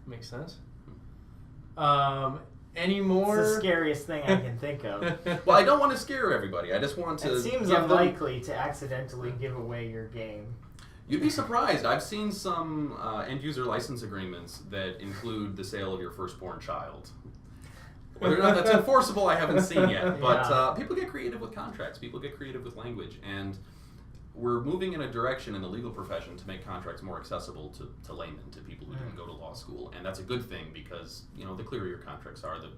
Makes sense. Any more? It's the scariest thing I can think of. Well, I don't want to scare everybody. I just want to. It seems unlikely to accidentally give away your game. You'd be surprised. I've seen some end-user license agreements that include the sale of your firstborn child. Whether or not that's enforceable, I haven't seen yet. But people get creative with contracts. People get creative with language. And we're moving in a direction in the legal profession to make contracts more accessible to laymen, to people who didn't go to law school. And that's a good thing because, the clearer your contracts are, the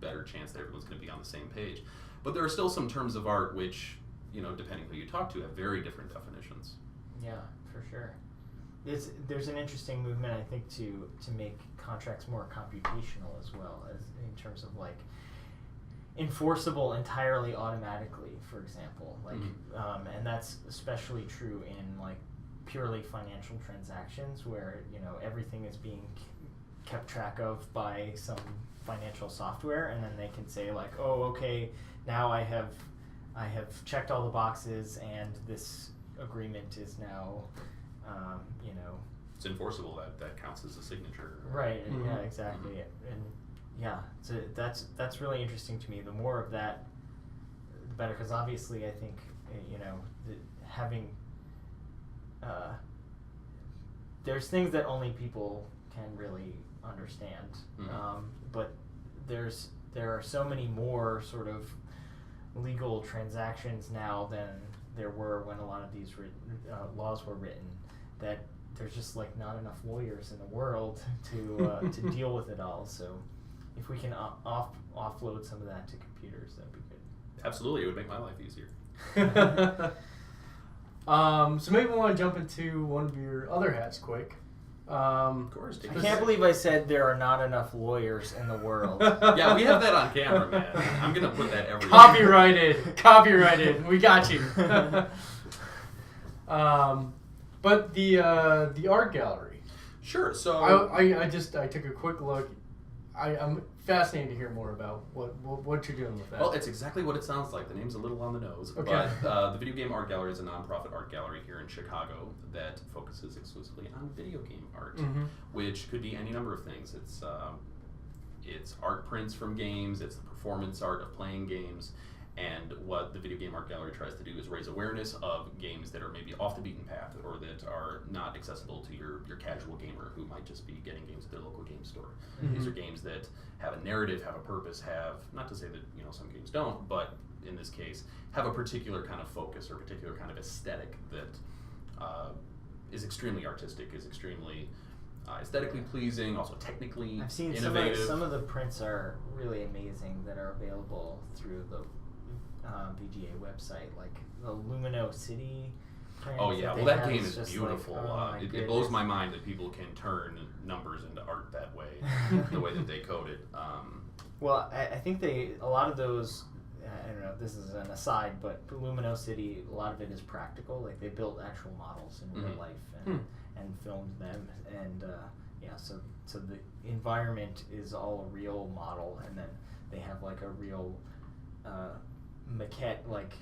better chance that everyone's going to be on the same page. But there are still some terms of art which, depending who you talk to, have very different definitions. Yeah, for sure. There's an interesting movement, I think, to make contracts more computational as well, as in terms of like enforceable entirely automatically, for example. Like, and that's especially true in like purely financial transactions where everything is being kept track of by some financial software, and then they can say like, oh, okay, now I have checked all the boxes, and this agreement is now, it's enforceable. That counts as a signature. Right. Yeah. Exactly. And yeah, so that's really interesting to me. The more of that, the better. Because obviously, I think having there's things that only people can really understand. But there are so many more sort of legal transactions now than there were when a lot of these laws were written, that there's just like not enough lawyers in the world to deal with it all. So if we can offload some of that to computers, that'd be good. Absolutely, it would make my life easier. So maybe we want to jump into one of your other hats quick. Of course. I can't believe I said there are not enough lawyers in the world. Yeah, we have that on camera, man. I'm going to put that everywhere. Copyrighted. We got you. But the art gallery. Sure. So I took a quick look. I'm fascinated to hear more about what you're doing with that. Well, it's exactly what it sounds like. The name's a little on the nose. Okay. But the Video Game Art Gallery is a nonprofit art gallery here in Chicago that focuses exclusively on video game art, which could be any number of things. It's art prints from games. It's the performance art of playing games. And what the Video Game Art Gallery tries to do is raise awareness of games that are maybe off the beaten path or that are not accessible to your casual gamer who might just be getting games at their local game store. These are games that have a narrative, have a purpose, have, not to say that some games don't, but in this case, have a particular kind of focus or particular kind of aesthetic that is extremely artistic, is extremely aesthetically pleasing, also technically I've seen innovative. some of the prints are really amazing that are available through the VGA website, like the Lumino City print. Oh yeah, well that game is beautiful. Like, it blows my mind that people can turn numbers into art that way, the way that they code it. Well, I think a lot of those, I don't know if this is an aside, but Lumino City, a lot of it is practical. Like they built actual models in real life and filmed them, and so the environment is all a real model, and then they have like a real maquette, like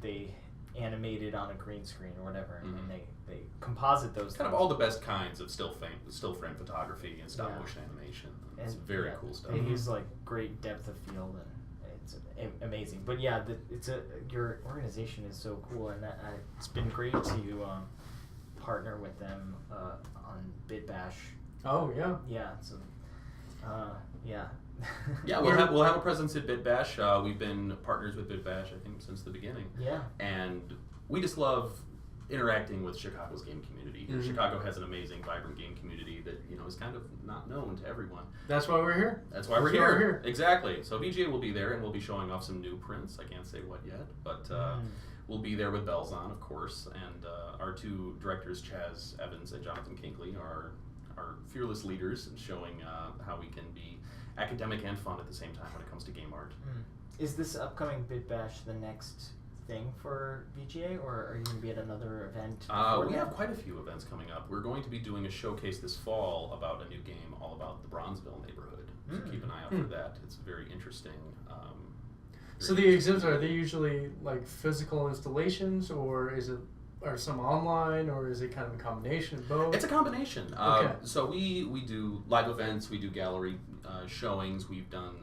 they animated on a green screen or whatever, and then they composite those. Kind of all the best kinds of still frame photography and stop motion animation. It's very cool stuff. They use like great depth of field, and it's amazing. But yeah, your organization is so cool, and it's been great to partner with them on BitBash. Oh yeah. Yeah. So. Yeah. Yeah, we'll have a presence at BitBash. We've been partners with BitBash, I think, since the beginning. Yeah. And we just love interacting with Chicago's game community. Chicago has an amazing, vibrant game community that is kind of not known to everyone. That's why we're here. That's why we're here. Exactly. So VGA will be there, and we'll be showing off some new prints. I can't say what yet, but we'll be there with bells on, of course. And our two directors, Chaz Evans and Jonathan Kinkley, are our fearless leaders, showing how we can be academic and fun at the same time when it comes to game art. Is this upcoming BitBash the next thing for VGA, or are you going to be at another event? We have quite a few events coming up. We're going to be doing a showcase this fall about a new game all about the Bronzeville neighborhood. So keep an eye out for that. It's very interesting. So the exhibits, are they usually like physical installations, or is it are some online, or is it kind of a combination of both? It's a combination. Okay. So we do live events, we do gallery showings, we've done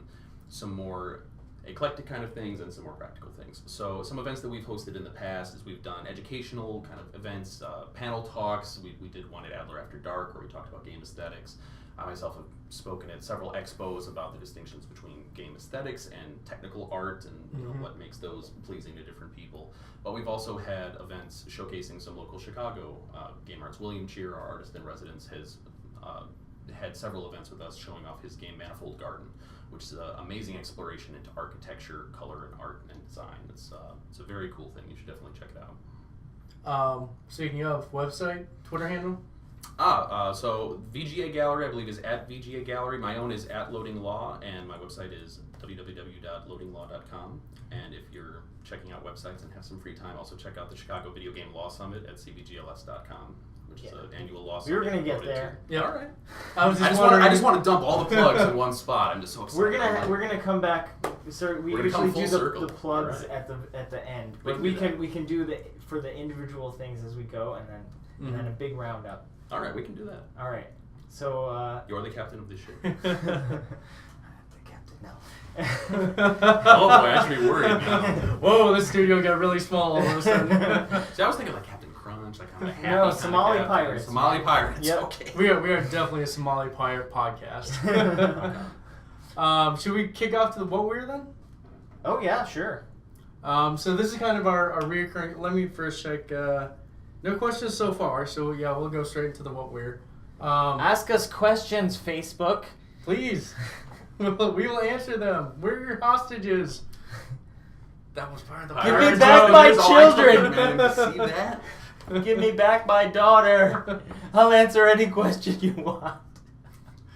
some more eclectic kind of things and some more practical things. So some events that we've hosted in the past is we've done educational kind of events, panel talks. We did one at Adler After Dark where we talked about game aesthetics. I myself have spoken at several expos about the distinctions between game aesthetics and technical art and you know, what makes those pleasing to different people. But we've also had events showcasing some local Chicago game arts. William Cheer, our artist in residence, has had several events with us showing off his game Manifold Garden, which is an amazing exploration into architecture, color, and art and design. It's a very cool thing. You should definitely check it out. Speaking of, website, Twitter handle? So VGA Gallery, I believe, is at VGA Gallery. My own is at Loading Law, and my website is www.loadinglaw.com. And if you're checking out websites and have some free time, also check out the Chicago Video Game Law Summit at cbgls.com, which is an annual law summit. We're gonna get there. Yeah, all right. I just want to dump all the plugs in one spot. I'm just so excited. We're gonna come back. So we We're usually gonna come do full the plugs right. at the end, We but we can do for the individual things as we go, and then a big roundup. All right, we can do that. All right. So you're the captain of this ship. the captain now. Oh boy, I should be worried now. Whoa, the studio got really small all of a sudden. See, I was thinking like Captain Crunch, like I'm a happy No, kind of Somali captain. pirates. Somali pirates. Yep. Okay. We are definitely a Somali pirate podcast. Should we kick off to the what we're then? Oh yeah, sure. So this is kind of our reoccurring. Let me first check. No questions so far, so yeah, we'll go straight into the what we're. Ask us questions, Facebook. Please, we will answer them. We're your hostages. That was part of the. Give me back my That's all I took, children. man. You see that? Give me back my daughter. I'll answer any question you want.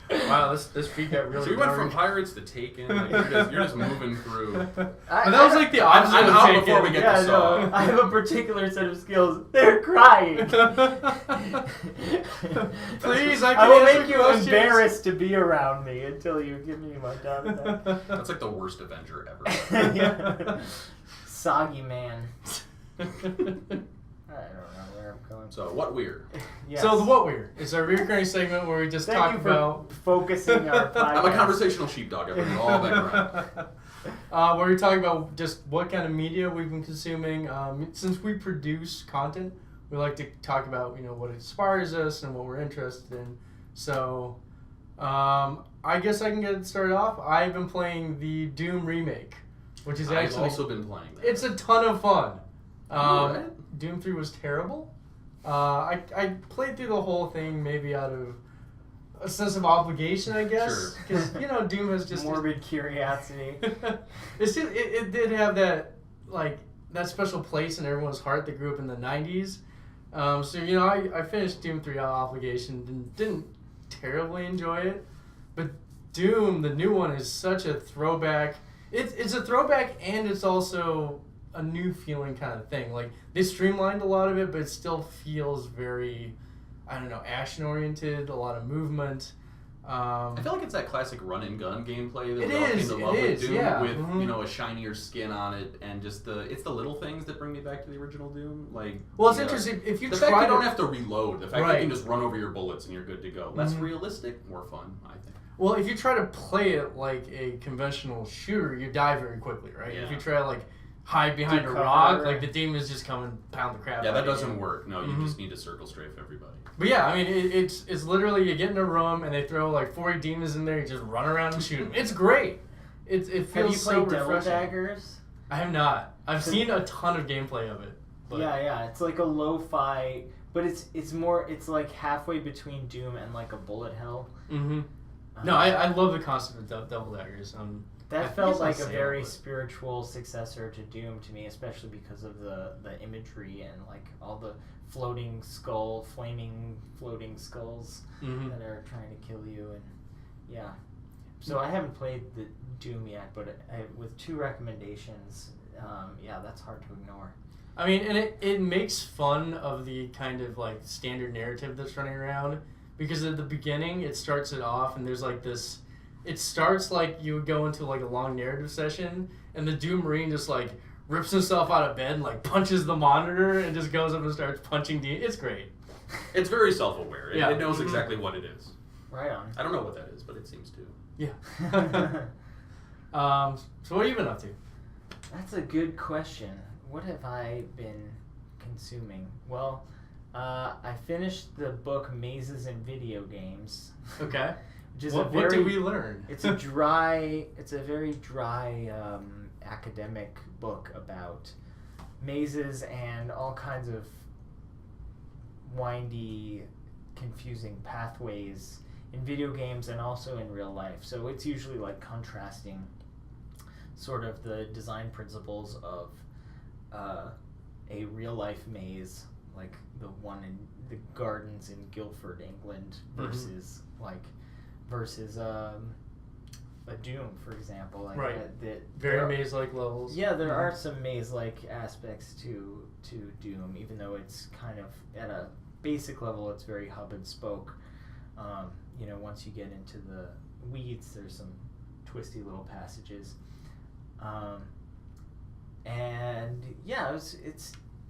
Wow, this feed got really. So we went from dark. pirates to Taken. Like, you're just moving through. But that was like the opposite I'm of out Taken. before we get Yeah, to Saw. no, I have a particular set of skills. They're crying. Please, I will answer make you questions. embarrassed to be around me until you give me my daughter back. That's like the worst Avenger ever. Yeah. Soggy man. I don't know where I'm going. So what weird? Yes. So the what we're. It's our recurring segment where we just Thank talk you for about focusing our podcast. I'm a conversational sheepdog. I bring it all back around. where we talk about just what kind of media we've been consuming. Since we produce content, we like to talk about what inspires us and what we're interested in. So, I guess I can get started off. I've been playing the Doom remake, which is I've actually also been playing that. it's a ton of fun. Alright. Doom 3 was terrible. I played through the whole thing maybe out of a sense of obligation, I guess, because Doom has just morbid curiosity. it did have that that special place in everyone's heart that grew up in the 90s. So I finished Doom 3 out of obligation and didn't terribly enjoy it, but Doom, the new one, is such a throwback. It's a throwback, and it's also a new feeling kind of thing. Like, they streamlined a lot of it, but it still feels very, action oriented. A lot of movement. I feel like it's that classic run and gun gameplay that It we all came is, to it love is, with Doom, yeah. with Mhm. a shinier skin on it, and just it's the little things that bring me back to the original Doom. Like, Well, it's interesting if you the try fact you to don't have to reload, the fact that Right. you can just run over your bullets and you're good to go. Less Mhm. realistic, more fun, I think. Well, if you try to play it like a conventional shooter, you die very quickly, right? Yeah. If you try to hide behind Do a cover. rock, the demons just come and pound the crap Yeah, out that of you. doesn't work. No, you Mhm. just need to circle strafe everybody. But yeah, it's literally you get in a room and they throw 40 demons in there. You just run around and shoot them. It's great. It feels Have you so played Devil refreshing. Daggers? I have not. I've seen a ton of gameplay of it. But Yeah, it's like a lo-fi, but it's more. It's like halfway between Doom and like a bullet hell. Mm-hmm. No, I love the concept of Double Daggers. I That think felt it's on like a sale, very but- spiritual successor to Doom to me, especially because of the imagery and all the flaming floating skulls Mhm. that are trying to kill you, and yeah. So I haven't played the Doom yet, but with 2 recommendations, that's hard to ignore. And it makes fun of the kind of standard narrative that's running around, because at the beginning it starts it off and there's this. It starts like you would go into a long narrative session, and the Doom Marine just rips himself out of bed and like punches the monitor and just goes up and starts punching It's great. It's very self-aware. Yeah. It knows exactly what it is. Right on. I don't know what that is, but it seems to. Yeah. So what have you been up to? That's a good question. What have I been consuming? Well, I finished the book Mazes in Video Games. Okay. Which is What did we learn? It's a very dry academic book about mazes and all kinds of windy, confusing pathways in video games and also in real life. So it's usually like contrasting sort of the design principles of a real life maze, like the one in the gardens in Guildford, England, versus a Doom, for example. Like right. That Very maze-like levels. Yeah, there are some maze-like aspects to Doom, even though it's kind of at a basic level, it's very hub and spoke. Once you get into the weeds, there's some twisty little passages. And yeah,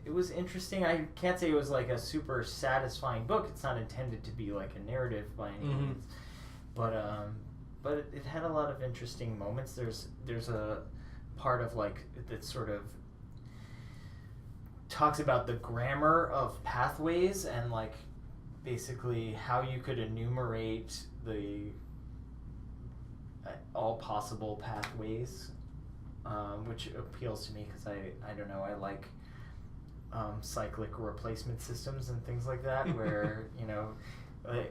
it was interesting. I can't say it was like a super satisfying book. It's not intended to be like a narrative by any means, but it had a lot of interesting moments. There's a part of like that sort of talks about the grammar of pathways and like basically how you could enumerate the all possible pathways, which appeals to me because I don't know, I like cyclic replacement systems and things like that where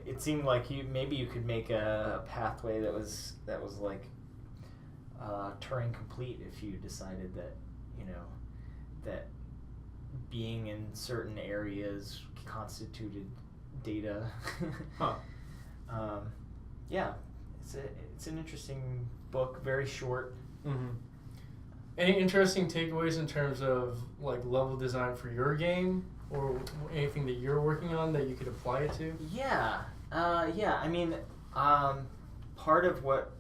it seemed like maybe you could make a pathway that was like Turing complete if you decided that that being in certain areas constituted data. Yeah, it's an interesting book, very short. Mm-hmm. Any interesting takeaways in terms of like level design for your game or anything that you're working on that you could apply it to? Yeah. I mean, part of what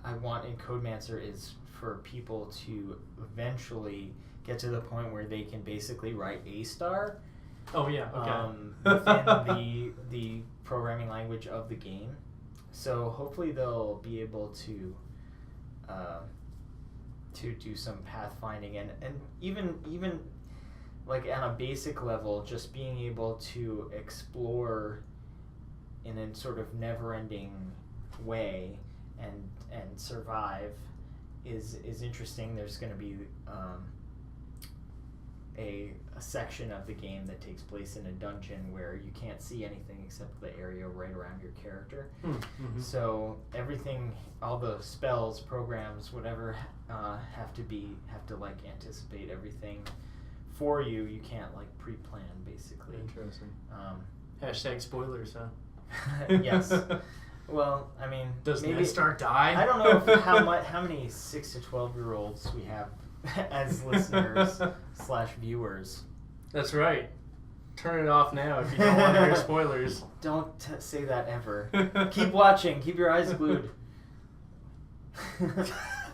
I want in Codemancer is for people to eventually get to the point where they can basically write A*. Oh yeah. Okay. Within the programming language of the game. So hopefully they'll be able to do some pathfinding and even like on a basic level, just being able to explore in a sort of never-ending way and survive is interesting. There's going to be a section of the game that takes place in a dungeon where you can't see anything except the area right around your character. Mm-hmm. So everything, all the spells, programs, whatever, have to like anticipate everything for you. You can't like pre-plan basically. Interesting. Hashtag spoilers, huh? Yes. Well, I mean, does maybe Ned Stark die? I don't know how many 6 to 12-year-olds we have as listeners / viewers. That's right. Turn it off now if you don't want to hear spoilers. Don't say that ever. Keep watching. Keep your eyes glued.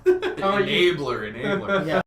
Enabler. Yeah.